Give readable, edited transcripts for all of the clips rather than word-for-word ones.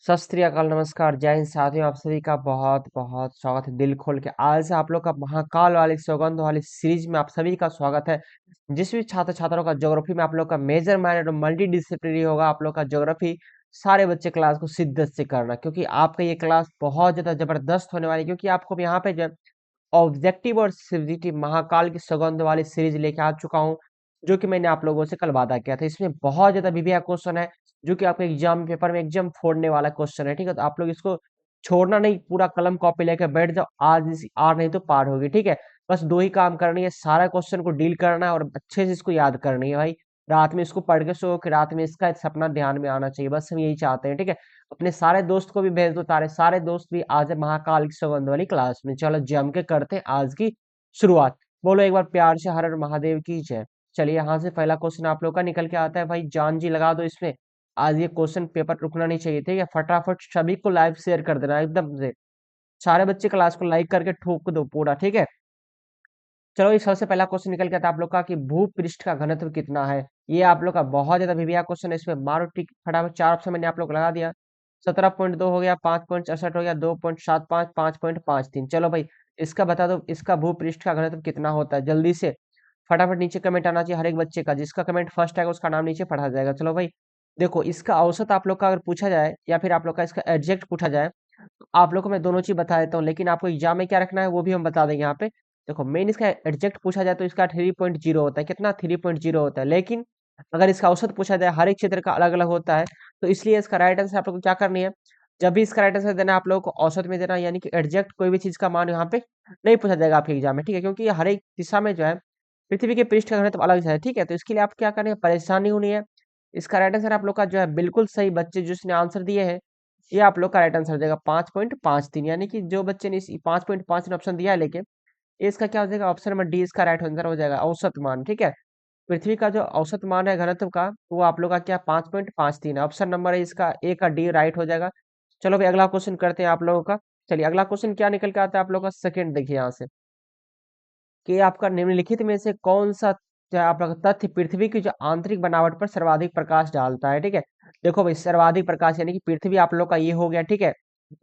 सत श्री अकाल, नमस्कार, जय हिंद साथियों। आप सभी का बहुत बहुत स्वागत है दिल खोल के। आज से आप लोग का महाकाल वाली सौगंध वाली सीरीज में आप सभी का स्वागत है। जिस भी छात्र छात्राओं का ज्योग्राफी में आप लोग का मेजर माइनर और मल्टी डिसिप्लिनरी होगा, आप लोग का ज्योग्राफी सारे बच्चे क्लास को शिद्दत से करना, क्योंकि आपका ये क्लास बहुत ज्यादा जबरदस्त होने वाली है। क्योंकि आपको यहाँ पे जो ऑब्जेक्टिव और सब्जेक्टिव महाकाल की सौगंध वाली सीरीज लेके आ चुका हूँ, जो कि मैंने आप लोगों से कल वादा किया था। इसमें बहुत ज्यादा वीवीआई क्वेश्चन है, जो कि आपके एग्जाम पेपर में एकदम फोड़ने वाला क्वेश्चन है। ठीक है, तो आप लोग इसको छोड़ना नहीं, पूरा कलम कॉपी लेकर बैठ जाओ। आज नहीं तो पार होगी। ठीक है, बस दो ही काम करनी है, सारा क्वेश्चन को डील करना है और अच्छे से इसको याद करनी है भाई। रात में इसको पढ़ के सो कि रात में इसका सपना ध्यान में आना चाहिए, बस हम यही चाहते हैं। ठीक है, अपने सारे दोस्त को भी भेज दो, तारे सारे दोस्त भी आज महाकाल की सौगंध वाली क्लास में। चलो जम के करते हैं आज की शुरुआत। बोलो एक बार प्यार से हर हर महादेव की जय। चलिए, यहाँ से पहला क्वेश्चन आप लोग का निकल के आता है भाई। जान जी लगा दो इसमें। आज ये क्वेश्चन पेपर रुकना नहीं चाहिए। ठीक है, फटाफट सभी को लाइव शेयर कर देना एकदम से। सारे बच्चे क्लास को लाइक करके ठोक दो पूरा। ठीक है, चलो ये सबसे पहला क्वेश्चन निकल के आता है आप लोग का कि भूपृष्ठ का घनत्व कितना है। ये आप लोग का बहुत ज्यादा भिविया क्वेश्चन है। इसमें मारो टिक फटाफट। चार ऑप्शन मैंने आप लोग को लगा दिया। 17.2 हो गया, 5.68 हो गया, 2.75, 5.53। चलो भाई, इसका बता दो, इसका भूपृष्ठ का घनत्व कितना होता है जल्दी से। फटाफट नीचे कमेंट आना चाहिए हर एक बच्चे का। जिसका कमेंट फर्स्ट आएगा उसका नाम नीचे पढ़ा जाएगा। चलो भाई, देखो इसका औसत आप लोग का अगर पूछा जाए या फिर आप लोग का इसका एग्जैक्ट पूछा जाए, तो आप लोग को मैं दोनों चीज बता देता हूँ। लेकिन आपको एग्जाम में क्या रखना है वो भी हम बता देंगे यहाँ पे। देखो, मेन इसका एग्जैक्ट पूछा जाए तो इसका 3.0 होता है। कितना? 3.0 होता है। लेकिन अगर इसका औसत पूछा जाए, हर एक क्षेत्र का अलग अलग होता है। तो इसलिए इसका राइट आंसर आप लोग को क्या करनी है, जब भी इसका राइट आंसर देना है आप लोगों को औसत में देना है, यानी कि एग्जैक्ट कोई भी चीज का मान यहाँ पे नहीं पूछा जाएगा आपके एग्जाम में। ठीक है, क्योंकि हर एक दिशा में जो है पृथ्वी के पृष्ठ का घनत्व अलग है। ठीक है, तो इसके लिए आप क्या करें, परेशानी होनी है। इसका राइट आंसर आप लोग का जो है बिल्कुल सही बच्चे जिसने आंसर दिए हैं, ये आप लोग का राइट आंसर हो जाएगा 5.53। यानी कि जो बच्चे ने इस 5.5 ऑप्शन दिया है, लेके ये इसका क्या हो जाएगा, ऑप्शन नंबर डी इसका राइट आंसर हो जाएगा, औसत मान। ठीक है, पृथ्वी का जो औसत मान है घनत्व का, वो आप लोग का क्या 5.53 है। ऑप्शन नंबर है इसका ए का डी राइट हो जाएगा। चलो भाई, अगला क्वेश्चन करते हैं आप लोगों का। चलिए, अगला क्वेश्चन क्या निकल के आता है आप लोग का, सेकंड देखिए यहाँ से कि आपका निम्नलिखित में से कौन सा जो है आप लोग का तथ्य पृथ्वी की जो आंतरिक बनावट पर सर्वाधिक प्रकाश डालता है। ठीक है, देखो भाई, सर्वाधिक प्रकाश यानी कि पृथ्वी आप लोग का ये हो गया। ठीक है,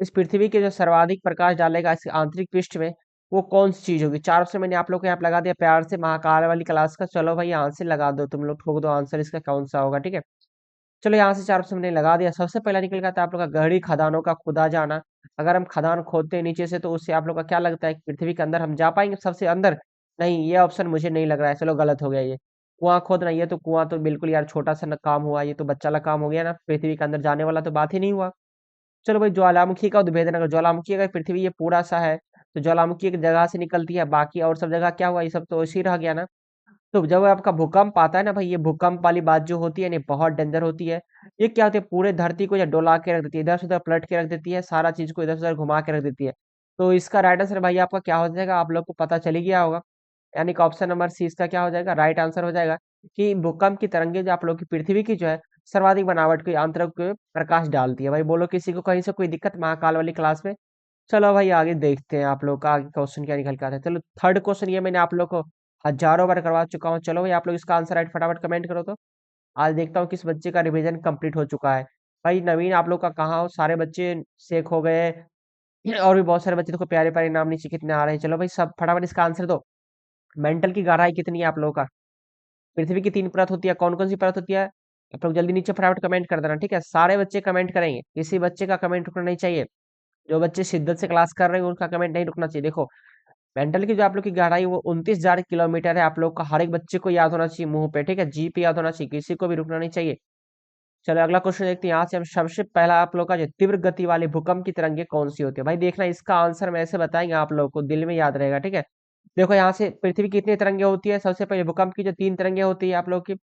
इस पृथ्वी के जो सर्वाधिक प्रकाश डालेगा इस आंतरिक पृष्ठ में, वो कौन सी चीज होगी। चार ऑप्शन मैंने आप लोग को यहाँ पे लगा दिया प्यार से, महाकाल वाली क्लास का। चलो भाई, आंसर लगा दो, तुम लोग ठोक दो आंसर इसका कौन सा होगा। ठीक है, चलो यहाँ से चार ऑप्शन मैंने लगा दिया। सबसे पहला निकल गया था आप लोग का गहरी खदानों का खुदा जाना। अगर हम खदान खोदते हैं नीचे से, तो उससे आप लोग का क्या लगता है कि पृथ्वी के अंदर हम जा पाएंगे सबसे अंदर? नहीं, ये ऑप्शन मुझे नहीं लग रहा है। चलो, गलत हो गया ये। कुआं खोदना, ये तो कुआं तो बिल्कुल यार छोटा सा काम हुआ, ये तो बच्चा वाला काम हो गया ना, पृथ्वी के अंदर जाने वाला तो बात ही नहीं हुआ। चलो भाई, ज्वालामुखी का उद्भेदन, अगर ज्वालामुखी अगर पृथ्वी ये पूरा सा है, तो ज्वालामुखी एक जगह से निकलती है, बाकी और सब जगह क्या हुआ, ये सब तो ऐसे ही रह गया ना। तो जब आपका भूकंप आता है ना भाई, ये भूकंप वाली बात जो होती है ना, बहुत डेंजर होती है। ये क्या होती है, पूरे धरती को या डोला के रख देती है, इधर से उधर पलट के रख देती है, सारा चीज को इधर से उधर घुमा के रख देती है। तो इसका राइट आंसर भाई आपका क्या हो जाएगा, आप लोग को पता चल ही गया होगा। यानी कि ऑप्शन नंबर सी इसका क्या हो जाएगा, राइट आंसर हो जाएगा। कि भूकंप की तरंगे जो आप लोग की पृथ्वी की जो है सर्वाधिक बनावट की आंतरिक में प्रकाश डालती है। भाई बोलो, किसी को कहीं से कोई दिक्कत महाकाल वाली क्लास में? चलो भाई, आगे देखते हैं आप लोग का आगे क्वेश्चन क्या निकल के आता है। चलो, थर्ड क्वेश्चन ये मैंने आप लोग को हजारों बार करवा चुका हूँ। चलो भाई, आप लोग इसका आंसर राइट फटाफट कमेंट करो तो। आज देखता हूँ किस बच्चे का रिवीजन कंप्लीट हो चुका है। भाई नवीन, आप लोग का कहाँ हो, सारे बच्चे सेक हो गए। और भी बहुत सारे बच्चे देखो, प्यारे प्यारे नाम नीचे कितने आ रहे हैं। चलो भाई, सब फटाफट इसका आंसर दो। मेंटल की गहराई कितनी है आप लोगों का? पृथ्वी की तीन परत होती है, कौन कौन सी परत होती है? आप लोग जल्दी नीचे फटाफट कमेंट कर देना। ठीक है, सारे बच्चे कमेंट करेंगे, किसी बच्चे का कमेंट रुकना नहीं चाहिए। जो बच्चे शिद्दत से क्लास कर रहे हैं उनका कमेंट नहीं रुकना चाहिए। देखो, मेंटल की जो आप लोग की गहराई वो 29,000 किलोमीटर है। आप लोग का हर एक बच्चे को याद होना चाहिए मुंह पे। ठीक है, जी पे याद होना चाहिए, किसी को भी रुकना नहीं चाहिए। चलो अगला क्वेश्चन देखते हैं। यहाँ से हम सबसे पहला आप लोग का जो तीव्र गति वाले भूकंप की तरंगे कौन सी होती है, भाई देखना इसका आंसर मैं ऐसे बताएंगे आप लोगों को दिल में याद रहेगा। ठीक है, देखो यहाँ से पृथ्वी की कितनी तरंगे होती है, सबसे पहले भूकंप की जो तीन तरंगे होती है आप लोग की,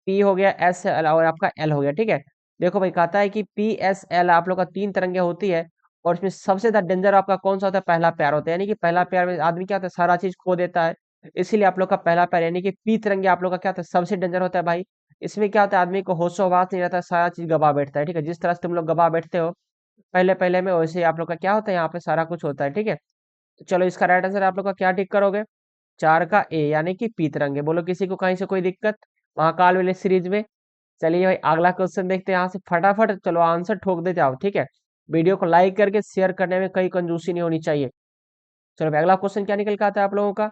पी हो गया, एस एल और आपका एल हो गया। ठीक है, देखो भाई, कहता है कि पी एस एल आप लोग का तीन तरंगे होती है। और इसमें सबसे ज्यादा डेंजर आपका कौन सा होता है, पहला प्यार होता है। यानी कि पहला प्यार में आदमी क्या होता है, सारा चीज खो देता है। इसीलिए आप लोग का पहला प्यार यानी कि पी तरंगे आप लोग का क्या होता है, सबसे डेंजर होता है भाई। इसमें क्या होता है, आदमी को होशो हवास नहीं रहता है, सारा चीज गवा बैठता है। ठीक है, जिस तरह से तुम लोग गवा बैठते हो पहले पहले में, वैसे ही आप लोग का क्या होता है, यहाँ पे सारा कुछ होता है। ठीक है, तो चलो इसका राइट आंसर आप लोग का क्या टिक करोगे, चार का ए यानी कि पी तरंगे। बोलो, किसी को कहीं से कोई दिक्कत महाकाल वाले सीरीज में? चलिए भाई अगला क्वेश्चन देखते हैं यहाँ से फटाफट, चलो आंसर ठोक दे जाओ, ठीक है। वीडियो को लाइक करके शेयर करने में कहीं कंजूसी नहीं होनी चाहिए। चलो भाई अगला क्वेश्चन क्या निकल के आता है आप लोगों का,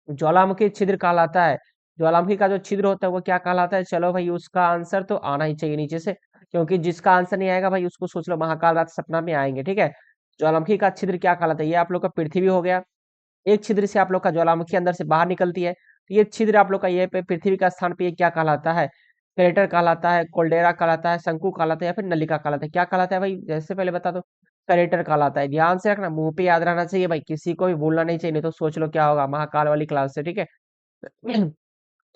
ज्वालामुखी छिद्र कहलाता है। ज्वालामुखी का जो छिद्र होता है वो क्या कहलाता है? चलो भाई उसका आंसर तो आना ही चाहिए नीचे से, क्योंकि जिसका आंसर नहीं आएगा भाई उसको सोच लो महाकाल रात सपना में आएंगे, ठीक है। ज्वालामुखी का छिद्र क्या कहलाता है? ये आप लोग का पृथ्वी हो गया। एक छिद्र से आप लोग का ज्वालामुखी अंदर से बाहर निकलती है, तो ये छिद्र आप लोग का ये पे पृथ्वी का स्थान पे ये क्या कहलाता है? क्रेटर कहलाता है, कोल्डेरा कहलाता है, शंकु कहलाता है, या फिर नलिका कहलाता है? क्या कहलाता है भाई? जैसे पहले बता दो, क्रेटर कहलाता है। ध्यान से रखना, मुंह पे याद रहना चाहिए भाई, किसी को भी भूलना नहीं चाहिए, नहीं तो सोच लो क्या होगा महाकाल वाली क्लास से, ठीक है।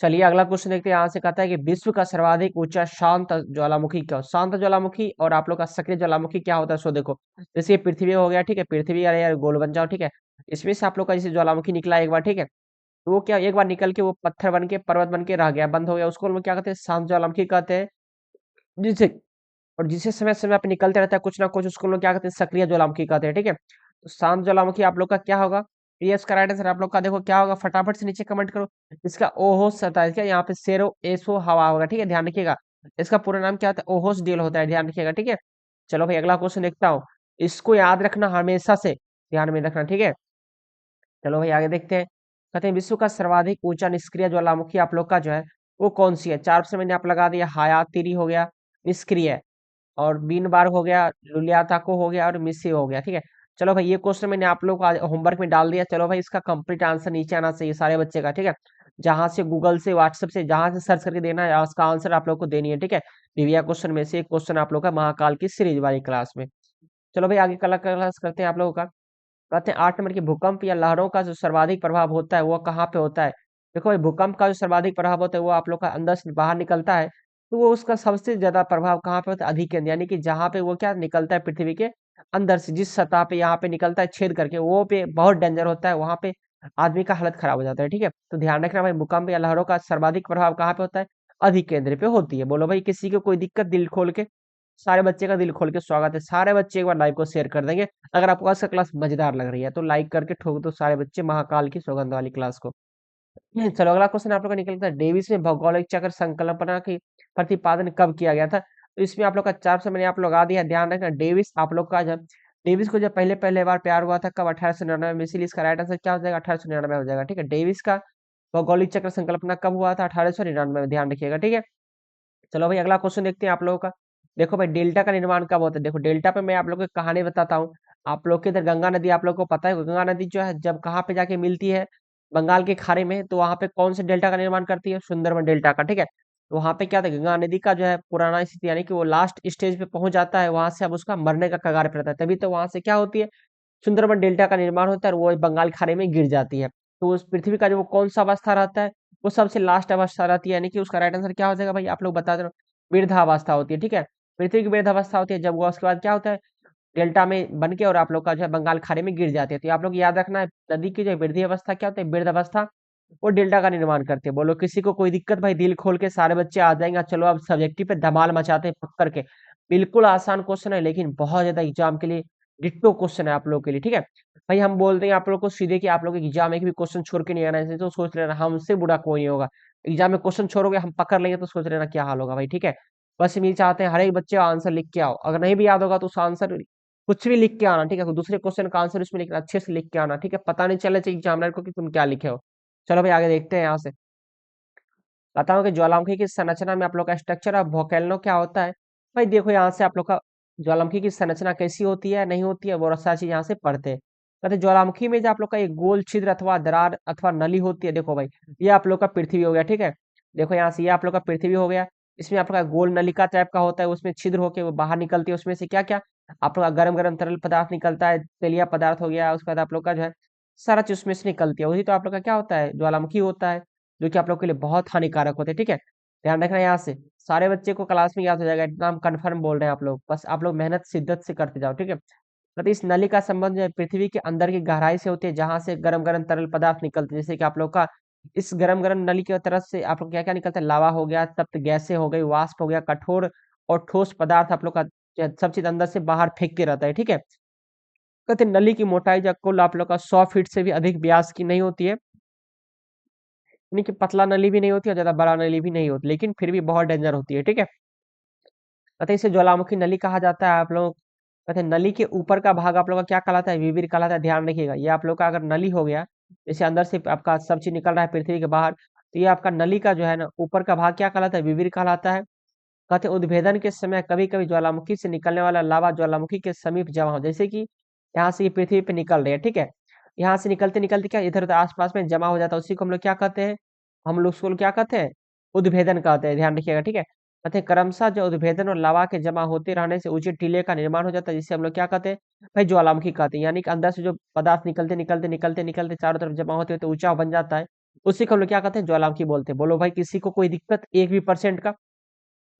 चलिए अगला क्वेश्चन देखते हैं। यहाँ से कहता है कि विश्व का सर्वाधिक ऊंचा शांत ज्वालामुखी क्या? शांत ज्वालामुखी और आप लोग का सक्रिय ज्वालामुखी क्या होता है? सो देखो, जैसे ये पृथ्वी हो गया, ठीक है, पृथ्वी, अरे यार गोल बन जाओ, ठीक है। इसमें से आप लोग का जैसे ज्वालामुखी निकला एक बार, ठीक है, तो वो क्या एक बार निकल के वो पत्थर बन के पर्वत बन के रह गया, बंद हो गया, उसको हम लोग क्या कहते हैं? शांत ज्वालामुखी कहते हैं। जिसे और जिसे समय समय पे निकलते रहता है कुछ ना कुछ, उसको हम लोग क्या कहते हैं? सक्रिय ज्वालामुखी कहते हैं, ठीक है। तो शांत ज्वालामुखी आप लोग का क्या होगा? ये इसका राइट आंसर आप लोग का देखो क्या होगा, फटाफट से नीचे कमेंट करो। इसका ओहोस होता है क्या? यहाँ पे सेरो एसो हवा होगा, ठीक है, ध्यान रखिएगा। इसका पूरा नाम क्या होता है? ओहोस डील होता है, ध्यान रखिएगा, ठीक है। चलो भाई अगला क्वेश्चन देखता हूँ। इसको याद रखना हमेशा से, ध्यान में रखना, ठीक है। चलो भाई आगे देखते हैं। कहते हैं विश्व का सर्वाधिक ऊंचा निष्क्रिय ज्वालामुखी आप लोग का जो है वो कौन सी है? 4 ऑप्शन मैंने आप लगा दिया, हायातिरी हो गया, निष्क्रिय, और बीन बार हो गया, लुलियाताको हो गया, और मिस्सी हो गया, ठीक है। चलो भाई ये क्वेश्चन मैंने आप लोग को आज होमवर्क में डाल दिया। चलो भाई इसका कंप्लीट आंसर नीचे आना चाहिए सारे बच्चे का, ठीक है। जहां से गूगल से, व्हाट्सएप से, जहां से सर्च करके देना है उसका आंसर आप लोग को देनी है, ठीक है। डिविया क्वेश्चन में से एक क्वेश्चन आप लोग का महाकाल की सीरीज वाली क्लास में। चलो भाई आगे कल क्लास करते हैं आप लोगों का। कहते हैं 8 नंबर की, भूकंप या लहरों का जो सर्वाधिक प्रभाव होता है वो कहाँ पे होता है? देखो भाई भूकंप का जो सर्वाधिक प्रभाव होता है वो आप लोग का अंदर से बाहर निकलता है, तो वो उसका सबसे ज्यादा प्रभाव कहाँ पे होता है? अधिकेंद्र, यानी कि जहाँ पे वो क्या निकलता है पृथ्वी के अंदर से, जिस सतह पे यहाँ पे निकलता है छेद करके, वो पे बहुत डेंजर होता है, वहां पे आदमी का हालत खराब हो जाता है, ठीक है। तो ध्यान रखना भाई, भूकंप या लहरों का सर्वाधिक प्रभाव कहाँ पे होता है? अधिकेंद्र पे होती है। बोलो भाई किसी को कोई दिक्कत? दिल खोल के, सारे बच्चे का दिल खोल के स्वागत है। सारे बच्चे एक बार लाइव को शेयर कर देंगे। अगर आपको आज का क्लास मजेदार लग रही है तो लाइक करके ठोक दो सारे बच्चे महाकाल की सौगंध वाली क्लास को। चलो अगला क्वेश्चन आप लोग का निकलता है, डेविस में भौगोलिक चक्र संकल्पना की प्रतिपादन कब किया गया था? तो इसमें आप लोग का 4 से मैंने आप लोग आ दिया, ध्यान रखना। डेविस आप लोग का जब डेविस को जब पहले पहले बार प्यार हुआ था कब? 1899 में, इसीलिए इसका राइट आंसर क्या हो जाएगा? 1899 हो जाएगा, ठीक है। डेविस का भौगोलिक चक्र संकल्पना कब हुआ था? 1899 में, ध्यान रखिएगा, ठीक है। चलो भाई अगला क्वेश्चन देखते हैं आप लोगों का। देखो भाई डेल्टा का निर्माण कब होता है? देखो डेल्टा पे मैं आप लोगों को कहानी बताता हूँ। आप लोग के इधर गंगा नदी आप लोग को पता है, गंगा नदी जो है जब कहाँ पे जाके मिलती है? बंगाल के खाड़ी में, तो वहां पे कौन से डेल्टा का निर्माण करती है? सुंदरबन डेल्टा का, ठीक है। तो वहां पे क्या था, गंगा नदी का जो है पुराना स्थिति, यानी कि वो लास्ट स्टेज पे पहुंच जाता है, वहां से अब उसका मरने का कगार पे रहता है, तभी तो वहां से क्या होती है? सुंदरबन डेल्टा का निर्माण होता है और वो बंगाल खाड़ी में गिर जाती है। तो उस पृथ्वी का जो वो कौन सा अवस्था रहता है? वो सबसे लास्ट अवस्था रहती है, यानी कि उसका राइट आंसर क्या हो जाएगा भाई? आप लोग बता दो। वृद्धावस्था होती है, ठीक है। पृथ्वी की वृद्धावस्था होती है जब वो, उसके बाद क्या होता है? डेल्टा में बन के और आप लोग का जो है बंगाल खाड़ी में गिर जाती है। तो आप लोग याद रखना है, नदी की जो वृद्धि अवस्था क्या होती है? वृद्धावस्था, वो डेल्टा का निर्माण करते हैं। बोलो किसी को कोई दिक्कत भाई? दिल खोल के सारे बच्चे आ जाएंगे। चलो अब सब्जेक्टिव पे धमाल मचाते हैं पकड़ के। बिल्कुल आसान क्वेश्चन है, लेकिन बहुत ज्यादा एग्जाम के लिए डिट्टो क्वेश्चन है आप लोग के लिए, ठीक है। भाई हम बोलते हैं आप लोग को सीधे कि आप लोग एग्जाम में भी क्वेश्चन छोड़ के नहीं आना है, तो सोच लेना हमसे बुरा कोई नहीं होगा। एग्जाम में क्वेश्चन छोड़ोगे हम पकड़ लेंगे तो सोच लेना क्या हाल होगा भाई, ठीक है। बस हम ये चाहते हैं हर एक बच्चे आंसर लिख के आओ, अगर नहीं भी याद होगा तो उस आंसर कुछ भी लिख के आना, ठीक है। दूसरे क्वेश्चन का आंसर उसमें लिखना, अच्छे से लिख के आना, ठीक है। पता नहीं चले चाहिए एग्जामिनर को कि तुम क्या लिखे हो। चलो भाई आगे देखते हैं यहाँ से। बताओ कि ज्वालामुखी की संरचना में आप लोग का स्ट्रक्चर ऑफ वोल्केनो क्या होता है? भाई देखो यहाँ से आप लोग का ज्वालामुखी की संरचना कैसी होती है नहीं होती है वो सारी चीज यहाँ से पढ़ते हैं। कहते हैं, ज्वालामुखी में जो आप लोग का एक गोल छिद्र अथवा दरार अथवा नली होती है, देखो भाई ये आप लोग का पृथ्वी हो गया, ठीक है। देखो यहाँ से ये आप लोग का पृथ्वी हो गया। इसमें आप लोग का गोल नलिका टाइप का होता है, उसमें छिद्र होके वो बाहर निकलती है, उसमें से क्या क्या आप लोग का गर्म गर्म तरल पदार्थ निकलता है, तेलिया पदार्थ हो गया, उसके बाद आप लोग का जो है सारा चीज उसमें से निकलती है, वही तो आप लोग का क्या होता है? ज्वालामुखी होता है, जो कि आप लोग के लिए बहुत हानिकारक होते हैं, ठीक है। ध्यान रखना यहाँ से, सारे बच्चे को क्लास में याद हो जाएगा, इतना हम कंफर्म बोल रहे हैं आप लोग, बस आप लोग मेहनत शिद्दत से करते जाओ, ठीक है। मतलब इस नली का संबंध जो है पृथ्वी के अंदर की गहराई से होती है, जहां से गरम गरम तरल पदार्थ निकलते हैं, जैसे कि आप लोग का इस गरम गरम नली की तरफ से आप लोग क्या क्या निकलता है? लावा हो गया, तप्त गैसें हो गई, वाष्प हो गया, कठोर और ठोस पदार्थ आप लोग का जो है सब चीज अंदर से बाहर फेंकते रहता है, ठीक है। कहते हैं नली की मोटाई जो कुल आप लोग का 100 फीट से भी अधिक व्यास की नहीं होती है। यानी कि पतला नली भी नहीं होती और ज्यादा बड़ा नली भी नहीं होती, लेकिन फिर भी बहुत डेंजर होती है, ठीक है। कहते हैं इसे ज्वालामुखी नली कहा जाता है। आप लोग कहते हैं नली के ऊपर का भाग आप लोग का क्या कहलाता है, विविर कहलाता है। ध्यान रखिएगा, ये आप लोग का अगर नली हो गया, जैसे अंदर से आपका सब चीज निकल रहा है पृथ्वी के बाहर, तो ये आपका नली का जो है ना ऊपर का भाग क्या कहलाता है, विविर कहलाता है। कहते हैं उद्भेदन के समय कभी कभी ज्वालामुखी से निकलने वाला लावा ज्वालामुखी के समीप जमा हो, जैसे कि यहाँ से ये पृथ्वी पे निकल रही है, ठीक है। यहाँ से निकलते निकलते क्या इधर उधर आसपास में जमा हो जाता है, उसी को हम लोग क्या कहते हैं, हम लोग उसको क्या कहते हैं, उद्भेदन कहते हैं। ध्यान रखिएगा, ठीक है। कहते हैं क्रमशः जो उद्भेदन और लावा के जमा होते रहने से ऊंचे टीले का निर्माण हो जाता है, जिसे हम लोग क्या कहते हैं, भाई ज्वालामुखी कहते हैं। यानी कि अंदर से जो पदार्थ निकलते निकलते निकलते निकलते चारों तरफ जमा होते होते ऊंचा बन जाता है, उसी को हम लोग क्या कहते हैं, ज्वालामुखी बोलते हैं। बोलो भाई, किसी को कोई दिक्कत एक भी परसेंट का,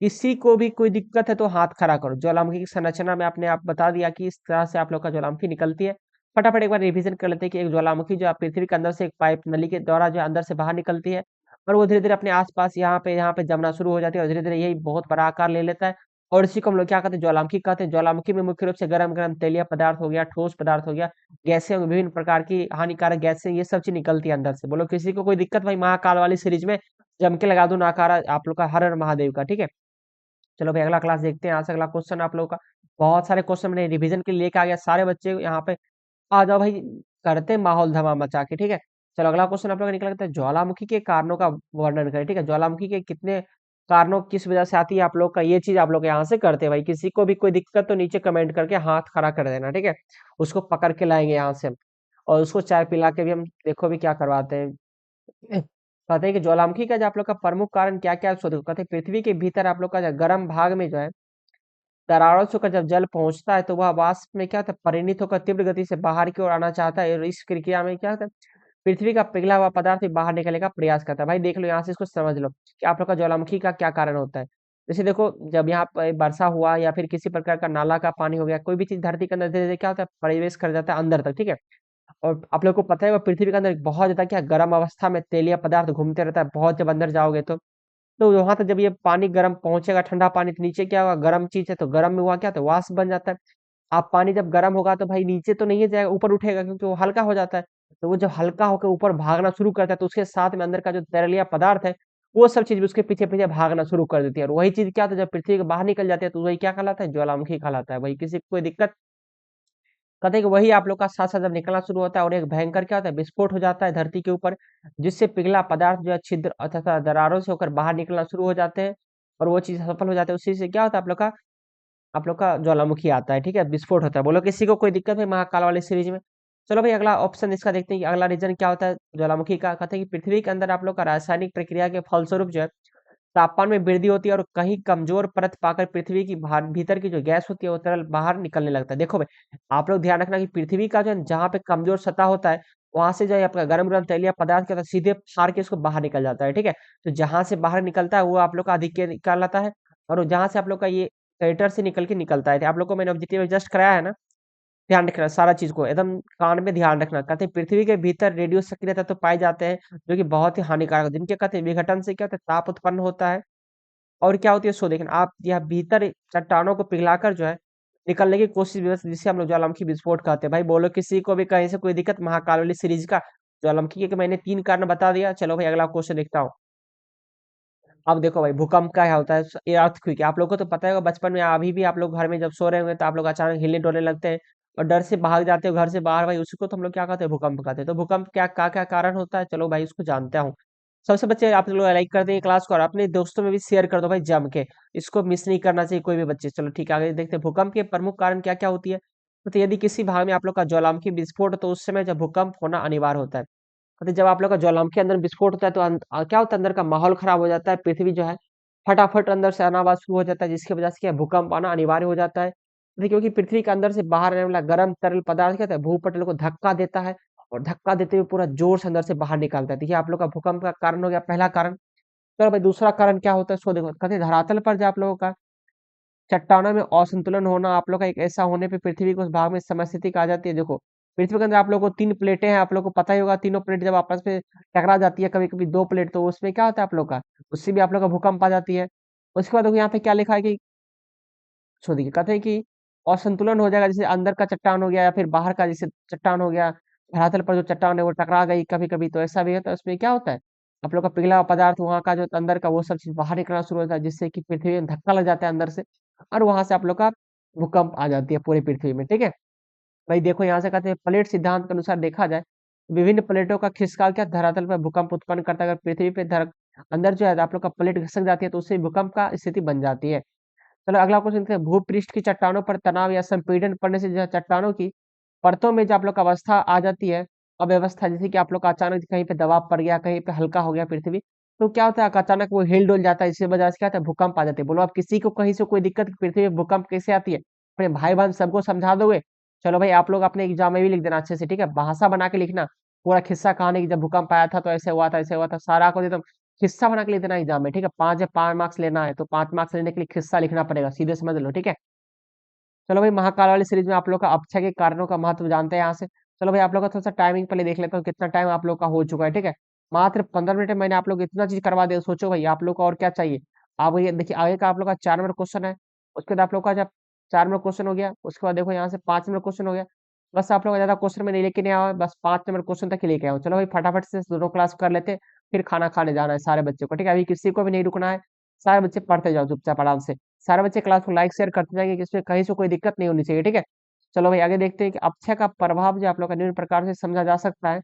किसी को भी कोई दिक्कत है तो हाथ खड़ा करो। ज्वालामुखी की संरचना में आपने आप बता दिया कि इस तरह से आप लोग का ज्वालामुखी निकलती है। फटाफट एक बार रिवीजन कर लेते हैं कि एक ज्वालामुखी जो पृथ्वी के अंदर से एक पाइप नली के द्वारा जो अंदर से बाहर निकलती है, और वो धीरे धीरे अपने आसपास यहाँ पे जमना शुरू हो जाती है, और धीरे धीरे यही बहुत बड़ा आकार ले लेता है। और इसी को हम लोग क्या कहते हैं, ज्वालामुखी कहते हैं। ज्वालामुखी में मुख्य रूप से गर्म गर्म तेलीय पदार्थ हो गया, ठोस पदार्थ हो गया, गैसें, विभिन्न प्रकार की हानिकारक गैसें, ये सब चीज निकलती है अंदर से। बोलो किसी को कोई दिक्कत, भाई महाकाल वाली सीरीज में जम के लगा दो नाकारा आप लोग का, हर हर महादेव का, ठीक है। चलो भाई अगला क्लास देखते हैं। यहाँ से अगला क्वेश्चन आप लोगों का, बहुत सारे क्वेश्चन मैंने रिवीजन के लिए लेके आ गया, सारे बच्चे यहाँ पे आ जाओ भाई, करते हैं माहौल धमाल मचा के, ठीक है। चलो अगला क्वेश्चन आप लोग का निकल करता है, ज्वालामुखी के कारणों का वर्णन करें, ठीक है। ज्वालामुखी के कितने कारणों किस वजह से आती है आप लोग का, ये चीज आप लोग यहाँ से करते हैं भाई। किसी को भी कोई दिक्कत तो नीचे कमेंट करके हाथ खड़ा कर देना, ठीक है। उसको पकड़ के लाएंगे यहाँ से हम, और उसको चाय पिला के भी हम देखो भी क्या करवाते हैं। कहते हैं कि ज्वालामुखी का जो आप लोग का प्रमुख कारण क्या क्या है, उसको देखो। कहते हैं पृथ्वी के भीतर आप लोग का जो गर्म भाग में जो है दरारों से होकर जब जल पहुंचता है, तो वह वाष्प में क्या होता है, परिणित होकर तीव्र गति से बाहर की ओर आना चाहता है, और इस प्रक्रिया में क्या होता है, पृथ्वी का पिघला हुआ पदार्थ भी बाहर निकलने का प्रयास करता है। भाई देख लो यहाँ से, इसको समझ लो कि आप लोग का ज्वालामुखी का क्या कारण होता है। जैसे देखो, जब यहाँ पर वर्षा हुआ या फिर किसी प्रकार का नाला का पानी हो गया, कोई भी चीज धरती के अंदर धीरे धीरे क्या होता है, प्रवेश कर जाता है अंदर तक, ठीक है। और आप लोग को पता है, वो पृथ्वी के अंदर एक बहुत ज्यादा क्या गर्म अवस्था में तेलीय पदार्थ घूमते रहता है, बहुत जब अंदर जाओगे तो वहां तक जब ये पानी गर्म पहुंचेगा, ठंडा पानी, तो नीचे क्या होगा, गर्म चीज है, तो गर्म में हुआ क्या, तो वाष्प बन जाता है। आप पानी जब गर्म होगा तो भाई नीचे तो नहीं जाएगा, ऊपर उठेगा, क्योंकि वो हल्का हो जाता है। तो वो जब हल्का होकर ऊपर भागना शुरू करता है, तो उसके साथ में अंदर का जो तरलिया पदार्थ है, वो सब चीज भी उसके पीछे पीछे भागना शुरू कर देती है। और वही चीज क्या होता है, जब पृथ्वी के बाहर निकल जाती है, तो वही क्या कहलाता है, ज्वालामुखी कहलाता है। वही किसी को कोई दिक्कत, कहते हैं कि वही आप लोग का साथ साथ जब निकलना शुरू होता है, और एक भयंकर क्या होता है, विस्फोट हो जाता है धरती के ऊपर, जिससे पिघला पदार्थ जो है छिद्र तथा दरारों से होकर बाहर निकलना शुरू हो जाते हैं, और वो चीज सफल हो जाते हैं। उसी से क्या होता है, आप लोग का ज्वालामुखी आता है, ठीक है, विस्फोट होता है। बोलो किसी को कोई दिक्कत है महाकाल वाली सीरीज में। चलो भाई अगला ऑप्शन इसका देखते हैं कि अगला रीजन क्या होता है ज्वालामुखी का। कहते हैं कि पृथ्वी के अंदर आप लोग का रासायनिक प्रक्रिया के फलस्वरूप जो है तापमान में वृद्धि होती है, और कहीं कमजोर परत पाकर पृथ्वी की बाहर भीतर की जो गैस होती है वो तरल बाहर निकलने लगता है। देखो भाई, आप लोग ध्यान रखना कि पृथ्वी का जो है जहाँ पे कमजोर सतह होता है, वहां से जो है आपका गर्म गर्म तैलीय पदार्थ क्या होता है, सीधे फाड़ के इसको बाहर निकल जाता है, ठीक है। तो जहां से बाहर निकलता है वो आप लोग का अधिक निकाल आता है, और जहां से आप लोग का ये क्रेटर से निकल के निकलता है। तो आप लोग को मैंने ऑब्जेक्टिव जस्ट कराया है ना, ध्यान रखना सारा चीज को एकदम कान में ध्यान रखना। कहते हैं पृथ्वी के भीतर रेडियो सक्रिय तत्व पाए जाते हैं, जो कि बहुत ही हानिकारक है, जिनके कहते हैं विघटन से क्या होता है, ताप उत्पन्न होता है। और क्या होती है सो देखना, आप यह भीतर चट्टानों को पिघलाकर जो है निकलने की कोशिश भी होती है, जिसे हम लोग ज्वालामुखी विस्फोट कहते हैं। भाई बोलो किसी को भी कहीं से कोई दिक्कत महाकाल वाली सीरीज का, ज्वालामुखी के मैंने 3 कारण बता दिया। चलो भाई अगला क्वेश्चन देखता हूँ। अब देखो भाई, भूकंप क्या होता है, ये अर्थक्वेक। आप लोग को तो पता है बचपन में, अभी भी आप लोग घर में जब सो रहे होंगे तो आप लोग अचानक हिलने डोलने लगते हैं और डर से भाग जाते हो घर से बाहर, भाई उसी को तो हम लोग क्या कहते हैं, भूकंप कहते हैं। तो भूकंप क्या कारण होता है, चलो भाई उसको जानते हूँ। सबसे बच्चे आप लोग लाइक कर देंगे क्लास को, और अपने दोस्तों में भी शेयर कर दो भाई जम के, इसको मिस नहीं करना चाहिए कोई भी बच्चे। चलो ठीक है, आगे देखते हैं भूकंप के प्रमुख कारण क्या क्या होती है। तो यदि किसी भाग में आप लोग का ज्वालामुखी विस्फोट हो, तो उस समय जब भूकंप होना अनिवार्य होता है। तो जब आप लोग का ज्वालामुखी के अंदर विस्फोट होता है, तो क्या होता है, अंदर का माहौल खराब हो जाता है, पृथ्वी जो है फटाफट अंदर से आना आवाज शुरू हो जाता है, जिसकी वजह से क्या है, भूकंप आना अनिवार्य हो जाता है। क्योंकि पृथ्वी के अंदर से बाहर आने वाला गर्म तरल पदार्थ क्या होता है, भूपटल को धक्का देता है, और धक्का देते हुए पूरा जोर से अंदर से बाहर निकालता है। देखिए आप लोग का भूकंप का कारण हो गया पहला कारण। चलो भाई दूसरा कारण क्या होता है, सो देखो। कहते हैं धरातल पर जो आप लोगों का चट्टानों में असंतुलन होना, आप लोग का एक ऐसा होने पे पृथ्वी के उस भाग में समस्थिति आ जाती है। देखो पृथ्वी के अंदर आप लोग को 3 प्लेटें हैं, आप लोग को पता ही होगा, तीनों प्लेट जब आपस में टकरा जाती है, कभी कभी 2 प्लेट, तो उसमें क्या होता है आप लोग का, उससे भी आप लोग का भूकंप आ जाती है। उसके बाद देखो यहाँ पे क्या लिखा है कि, सो देखिए कहते हैं कि असंतुलन हो जाएगा, जैसे अंदर का चट्टान हो गया या फिर बाहर का जैसे चट्टान हो गया, धरातल पर जो चट्टान है वो टकरा गई कभी कभी, तो ऐसा भी है। तो उसमें क्या होता है, आप लोग का पिघला हुआ पदार्थ वहाँ का जो अंदर का वो सब चीज़ बाहर निकलना शुरू होता है, जिससे कि पृथ्वी में धक्का लग जाता है अंदर से, और वहाँ से आप लोग का भूकंप आ जाती है पूरी पृथ्वी में, ठीक है? भाई देखो यहाँ से कहते हैं प्लेट सिद्धांत के अनुसार देखा जाए, विभिन्न प्लेटों का खिसकाव क्या धरातल पर भूकंप उत्पन्न करता है। अगर पृथ्वी पे अंदर जो है आप लोग का प्लेट खिसक जाती है तो उससे भूकंप का स्थिति बन जाती है। चलो अगला क्वेश्चन देखते हैं, भूपृष्ठ की चट्टानों पर तनाव या संपीड़न पड़ने से जो है चट्टानों की परतों में जो आप लोग का अवस्था आ जाती है, अव्यवस्था, जैसे कि आप लोग का अचानक कहीं पे दबाव पड़ गया, कहीं पे हल्का हो गया पृथ्वी, तो क्या होता है अचानक वो हिल डुल जाता है, इसी वजह से क्या होता है भूकंप आ जाते हैं। बोलो आप किसी को कहीं से कोई दिक्कत, पृथ्वी में भूकंप कैसे आती है, अपने भाई बहन सबको समझा दोगे? चलो भाई आप लोग अपने एग्जाम में भी लिख देना अच्छे से, ठीक है? भाषा बना के लिखना, पूरा किस्सा कहानी की जब भूकंप आया था तो ऐसे हुआ था, ऐसे हुआ था, सारा को एकदम किस्सा बना के लिख देना एग्जाम में, ठीक है? 5 मार्क्स लेना है तो 5 मार्क्स लेने के लिए किस्सा लिखना पड़ेगा, सीधे समझ लो, ठीक है? चलो भाई महाकाल वाली सीरीज में आप लोग का अपक्षय के कारणों का महत्व जानते हैं यहाँ से। चलो भाई आप लोग का थोड़ा सा टाइमिंग पहले देख लेता हूँ, कितना टाइम आप लोग का हो चुका है, ठीक है? मात्र 15 मिनट में मैंने आप लोग इतना चीज करवा दिया, सोचो भाई आप लोग को और क्या चाहिए। आप ये देखिए आगे का आप लोग का 4 नंबर क्वेश्चन है, उसके बाद आप लोग का जब 4 नंबर क्वेश्चन हो गया, उसके बाद देखो यहाँ से 5 नंबर क्वेश्चन हो गया। बस आप लोग ज्यादा क्वेश्चन में नहीं लेके नहीं आया, बस 5 नंबर क्वेश्चन तक ही लेके आओ। चलो भाई फटाफट से दोनों क्लास कर लेते हैं, फिर खाना खाने जाना है सारे बच्चों को, ठीक है? अभी किसी को भी नहीं रुकना है, सारे बच्चे पढ़ते जाओ चुपचाप आराम से। सारे बच्चे क्लास को लाइक शेयर करते जाएंगे, जिसमें कहीं से कोई दिक्कत नहीं होनी चाहिए, ठीक है? चलो भाई आगे देखते हैं कि अपक्षय का प्रभाव जो आप लोग का निम्न प्रकार से समझा जा सकता है।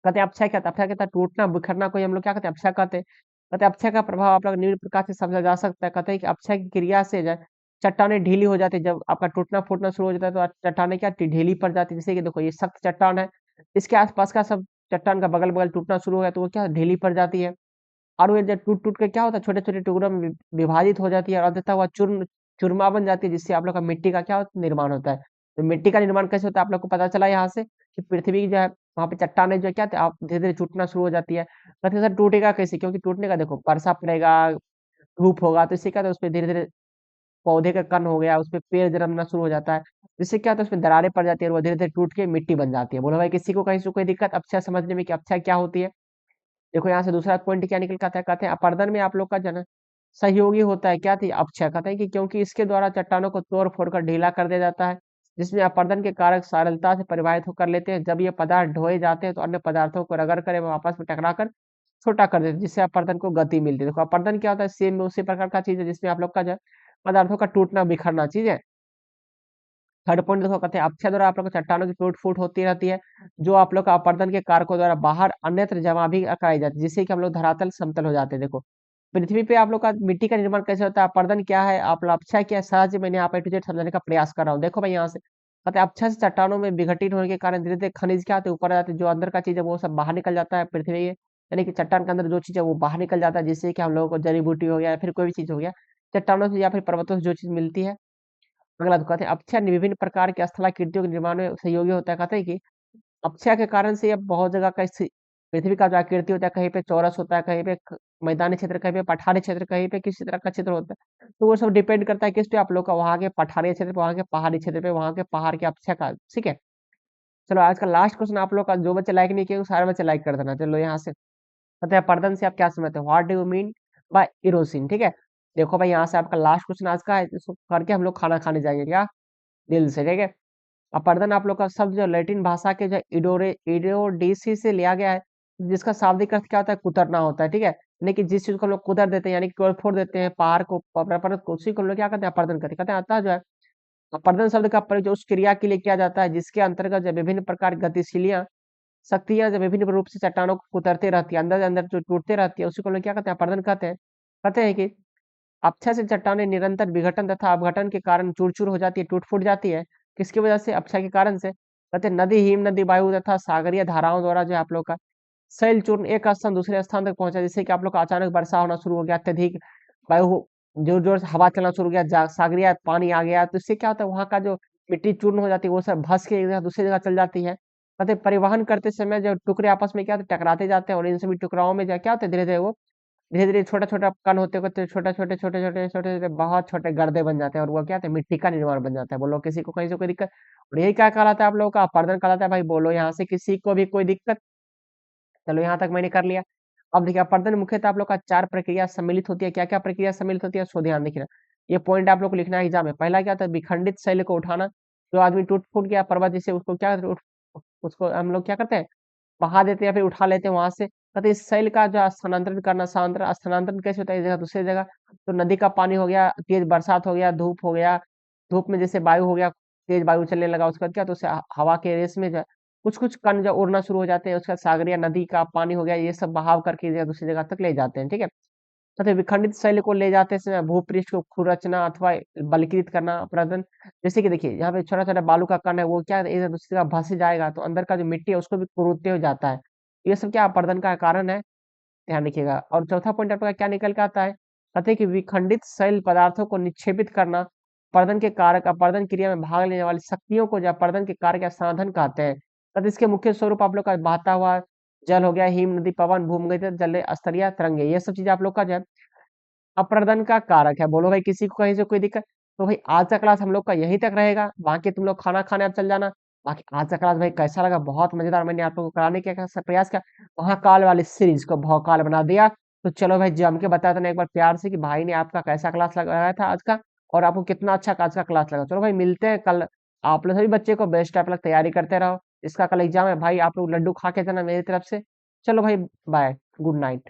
कहते हैं अपक्षय क्या था, अपक्षय कहता है टूटना बिखरना, कोई हम लोग क्या कहते हैं अपक्षय कहते हैं। कहते हैं अपक्षय का प्रभाव आप लोग निम्न प्रकार से समझा जा सकता है। कहते हैं कि अपक्षय की क्रिया से जो है चट्टानें ढीली हो जाती है, जब आपका टूटना फूटना शुरू हो जाता है तो चट्टानें क्या ढीली पड़ जाती है। जैसे कि देखो ये सख्त चट्टान है, इसके आसपास का सब चट्टान का बगल बगल टूटना शुरू हो गया तो वो क्या ढीली पड़ जाती है, और वो जब टूट टूट के क्या होता है छोटे छोटे टुकड़ों में विभाजित हो जाती है, और अंततः वह चूरमा बन जाती है, जिससे आप लोग का मिट्टी का निर्माण होता है। तो मिट्टी का निर्माण कैसे होता है आप लोग को पता चला यहाँ से कि पृथ्वी जो है वहां पे चट्टाने जो है क्या आप धीरे धीरे टूटना शुरू हो जाती है। कहते हैं सर टूटेगा कैसे, क्योंकि टूटने का देखो वर्षा पड़ेगा, धूप होगा, तो इससे क्या होता है उसमें धीरे धीरे पौधे का कण हो गया, उसमें पेड़ जन्मना शुरू हो जाता है, जिससे क्या होता है उसमें दरारें पड़ जाती है और वो धीरे धीरे टूट के मिट्टी बन जाती है। बोलो भाई किसी को कहीं से कोई दिक्कत अच्छा समझने में कि अच्छा क्या होती है? देखो यहाँ से दूसरा पॉइंट क्या निकल के आता है, कहते हैं अपर्दन में आप लोग का जन सहयोगी होता है, क्या थी अपक्षय, कहते हैं कि क्योंकि इसके द्वारा चट्टानों को तोड़ फोड़ कर ढीला कर दिया जाता है, जिसमें अपर्दन के कारक सरलता से परिवाहित होकर लेते हैं। जब ये पदार्थ ढोए जाते हैं तो अन्य पदार्थों को रगड़ कर एवं आपस में टकरा कर छोटा कर देते हैं, जिससे अपर्दन को गति मिलती है। देखो अपर्दन क्या होता है, सेम उसी प्रकार का चीज है जिसमें आप लोग का जो है पदार्थों का टूटना बिखरना चीज है। थर्ड पॉइंट देखो कहते हैं अक्षय द्वारा आप लोग को चट्टानों की टूट फूट होती रहती है, जो आप लोग का अपर्दन के कारकों द्वारा बाहर अन्यत्र जमा भी कराई जाती है, जिससे कि हम लोग धरातल समतल हो जाते हैं। देखो पृथ्वी पे आप लोग का मिट्टी का निर्माण कैसे होता है, अपर्दन क्या है, आप लोग अक्षय क्या है, सहज मैंने आप A to Z समझाने का प्रयास कर रहा हूँ। देखो भाई यहाँ से कहते हैं अक्षय से चट्टानों में विघटित होने के कारण धीरे धीरे खनिज क्या होते हैं ऊपर आ जाते हैं, जो अंदर का चीज है वो सब बाहर निकल जाता है पृथ्वी के, यानी कि चट्टान के अंदर जो चीज है वो बाहर निकल जाता है, जिससे कि हम लोगों को जड़ी बूटी हो गया या फिर कोई भी चीज हो गया, चट्टानों से या फिर पर्वतों से जो चीज मिलती है। अगला तो कहते हैं अपक्षय विभिन्न प्रकार के स्थलाकृतियों के निर्माण में सहयोगी होता है। कहते हैं कि अपक्षय के कारण से ये बहुत जगह का पृथ्वी का जो आकृति होता है, कहीं पे चौरस होता है, कहीं पे मैदानी क्षेत्र, कहीं पे पठारी क्षेत्र, कहीं पे किसी तरह का क्षेत्र होता है, तो वो सब डिपेंड करता है किस पे आप लोग का, वहां के पठारी क्षेत्र पे, वहां के पहाड़ी क्षेत्र पे, वहां के पहाड़ के अपक्षय का, ठीक है? चलो आज का लास्ट क्वेश्चन आप लोग का, जो बच्चे लाइक नहीं किए वो सारे बच्चे लाइक कर देना। चलो यहाँ से कहते हैं पर्दन से आप क्या समझते हो, what do you mean by erosion, ठीक है? देखो भाई यहाँ से आपका लास्ट क्वेश्चन आज का है, इसको करके हम लोग खाना खाने जाएंगे क्या, दिल से, ठीक है? अपर्दन आप लोग का शब्द जो लैटिन भाषा के जो इडोडेसी से लिया गया है, जिसका शाब्दिक अर्थ क्या होता है, कुतरना होता है, ठीक है? यानी कि जिस चीज को हम लोग कुतर देते हैं, यानी कि तोड़ फोड़ देते हैं, पहाड़ को पर्वत को, उसी को हम लोग क्या कहते हैं अपर्दन कहते हैं। अतः जो है अपर्दन शब्द का प्रयोग जो उस क्रिया के लिए किया जाता है जिसके अंतर्गत जो विभिन्न प्रकार की गतिशीलियां शक्तियां जो विभिन्न रूप से चट्टानों को कुतरते रहती है, अंदर अंदर जो टूटते रहती है, उसी को हम लोग क्या कहते हैं अपर्दन कहते हैं। कहते हैं कि अक्षय से चट्टानें निरंतर विघटन तथा अपघटन के कारण चूर-चूर हो जाती है, टूट-फूट जाती है। किसकी वजह से, अक्षय के कारण से। कहते हैं नदी, हिम नदी, वायु तथा सागरीय धाराओं द्वारा जो है आप लोग का शैल चूर्ण एक स्थान दूसरे स्थान तक पहुंचा, जिससे कि आप लोग का अचानक वर्षा होना शुरू हो गया, अत्यधिक वायु जोर जोर से हवा चलना शुरू हो गया, सागरीय पानी आ गया, तो इससे क्या होता है वहां का जो मिट्टी चूर्ण हो जाती है वो सब भस के एक जगह दूसरी जगह चल जाती है। कहते हैं परिवहन करते समय जो टुकड़े आपस में क्या होते हैं, टकराते जाते हैं, और इन सभी टुकड़ाओं में जो है क्या होता है धीरे धीरे वो धीरे धीरे छोटा छोटा कण होते होते छोटे छोटे छोटे छोटे छोटे छोटे बहुत छोटे गर्दे बन जाते हैं, और वो क्या होता है मिट्टी का निर्माण बन जाता है। बोलो किसी को कहीं से कोई दिक्कत? और यही क्या कहलाता है आप लोगों का अपर्दन कहलाता है भाई, बोलो यहाँ से किसी को भी कोई दिक्कत? चलो यहाँ तक मैंने कर लिया। अब देखिए अपर्दन मुख्यतः आप लोग का 4 प्रक्रिया सम्मिलित होती है, क्या क्या प्रक्रिया सम्मिलित होती है, सो ध्यान देखना। ये पॉइंट आप लोग को लिखना है एग्जाम में। पहला क्या था, विखंडित शैल को उठाना, जो आदमी टूट फूट गया पर्वत जिसे उसको क्या उसको हम लोग क्या करते हैं, बहा देते हैं या फिर उठा लेते हैं वहां से, कहते इस शैल का जो स्थानांतरण करना, स्थानांतरण कैसे होता है एक जगह दूसरी जगह। तो नदी का पानी हो गया, तेज बरसात हो गया, धूप हो गया, धूप में जैसे वायु हो गया, तेज वायु चलने लगा, उसके बाद क्या, तो उससे हवा के रेस में जो है कुछ कुछ कण जो उड़ना शुरू हो जाते हैं, उसके बाद सागरीय नदी का पानी हो गया, ये सब बहाव करके एक जगह दूसरी जगह तक ले जाते हैं, ठीक है। तथा विखंडित शैल को ले जाते समय भूपृष्ठ को खुरचना अथवा बलकीकृत करना अपरदन। जैसे कि देखिए यहाँ पे छोटा छोटा बालू का कण है, वो क्या है, एक दूसरे का धंस जाएगा तो अंदर का जो मिट्टी है उसको भी कुरूदते हो जाता है। ये सब क्या अपरदन का कारण है, ध्यान रखिएगा। और चौथा पॉइंट आपका क्या निकल के आता है, कहते हैं कि विखंडित शैल पदार्थों को निक्षेपित करना अपरदन के कारक, अपरदन क्रिया में भाग लेने वाली शक्तियों को जो अपरदन के कारक या साधन कहते हैं। कहते इसके मुख्य स्वरूप आप लोग का बहता हुआ जल हो गया, हिम नदी, पवन, भूमिगत जल, स्तरीय तरंगे, ये सब चीजें आप लोग का जो है अप्रदन का कारक है। बोलो भाई किसी को कहीं से कोई दिक्कत। तो भाई आज का क्लास हम लोग का यहीं तक रहेगा, बाकी तुम लोग खाना खाने अब चल जाना। बाकी आज का क्लास भाई कैसा लगा, बहुत मजेदार, मैंने आप लोगों को कराने का प्रयास किया, महाकाल वाली सीरीज को भौकाल बना दिया। तो चलो भाई जम के बताया था ना एक बार प्यार से कि भाई ने आपका कैसा क्लास लगाया था आज का, और आपको कितना अच्छा आज का क्लास लगा। चलो भाई मिलते हैं कल। आप लोग सभी बच्चे को बेस्ट ऑफ लक, तैयारी करते रहो, इसका कल एग्जाम है भाई, आप लोग लड्डू खा के जाना मेरी तरफ से। चलो भाई, बाय, गुड नाइट।